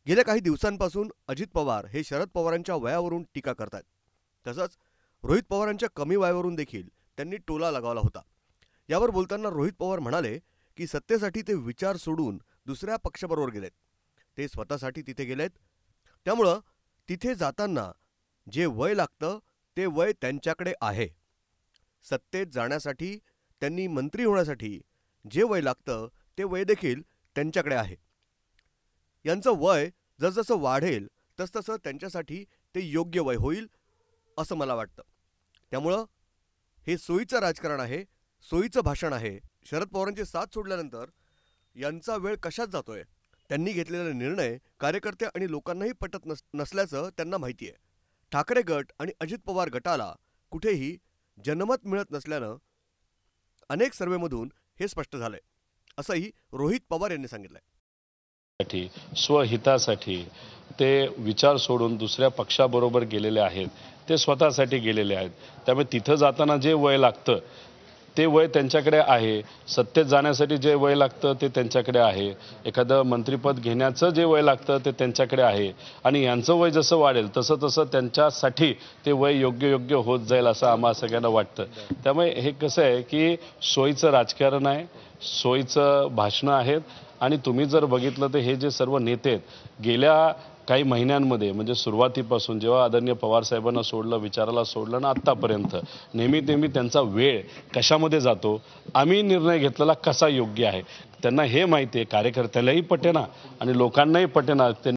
गेल्या काही दिवसांपासून अजित पवार हे शरद पवारांच्या वयावरून टीका करतात। तसंच रोहित पवारांच्या कमी वयावरून देखील त्यांनी टोला लगावला होता। यावर बोलताना रोहित पवार म्हणाले की सत्तेसाठी ते विचार सोडून दुसऱ्या पक्षाबरोबर गेलेत। ते स्वतःसाठी तिथे गेलेत, त्यामुळे तिथे जाताना जे वय लागतं ते वय त्यांच्याकडे आहे। सत्तेत जाण्यासाठी, त्यांनी मंत्री होण्यासाठी जे वय लागतं ते वय देखील त्यांच्याकडे आहे। यांचं वय जसजसं वाढेल तसतसं त्यांच्यासाठी ते योग्य वय होईल असं मला वाटतं। त्यामुळं हे सोयीचं राजकारण आहे, सोयीचं भाषण आहे। शरद पवारांची साथ सोडल्यानंतर यांचा वेळ कशात जातोय? त्यांनी घेतलेला निर्णय कार्यकर्ते आणि लोकांनाही पटत नसल्याचं त्यांना माहिती आहे। ठाकरे गट आणि अजित पवार गटाला कुठेही जनमत मिळत नसल्यानं अनेक सर्वेमधून हे स्पष्ट झालंय, असंही रोहित पवार यांनी सांगितलंय। स्वहितासाठी ते विचार सोडून दुसऱ्या पक्षाबरोबर गेलेले आहेत, ते स्वतःसाठी गेलेले आहेत। त्यामुळे तिथं जाताना जे वय लागतं ते वय त्यांच्याकडे आहे। सत्तेत जाण्यासाठी जे वय लागतं ते त्यांच्याकडे आहे। एखादं मंत्रिपद घेण्याचं जे वय लागतं ते त्यांच्याकडे आहे आणि यांचं वय जसं वाढेल तसं तसं त्यांच्यासाठी ते वय योग्य होत जाईल असं आम्हा सगळ्यांना वाटतं। त्यामुळे हे कसं आहे की सोयीचं राजकारण आहे, सोयीचं भाषणं आहेत आणि तुम्ही जर बघितलं तर हे जे सर्व नेते आहेत गेल्या काही महिन्यांमध्ये म्हणजे सुरुवातीपासून जेव्हा आदरणीय पवार साहेबांना सोडलं, विचाराला सोडलं ना आत्तापर्यंत नेहमी त्यांचा वेळ कशामध्ये जातो, आम्ही निर्णय घेतलेला कसा योग्य आहे, त्यांना हे माहिती आहे। कार्यकर्त्यालाही पटेना आणि लोकांनाही पटेना।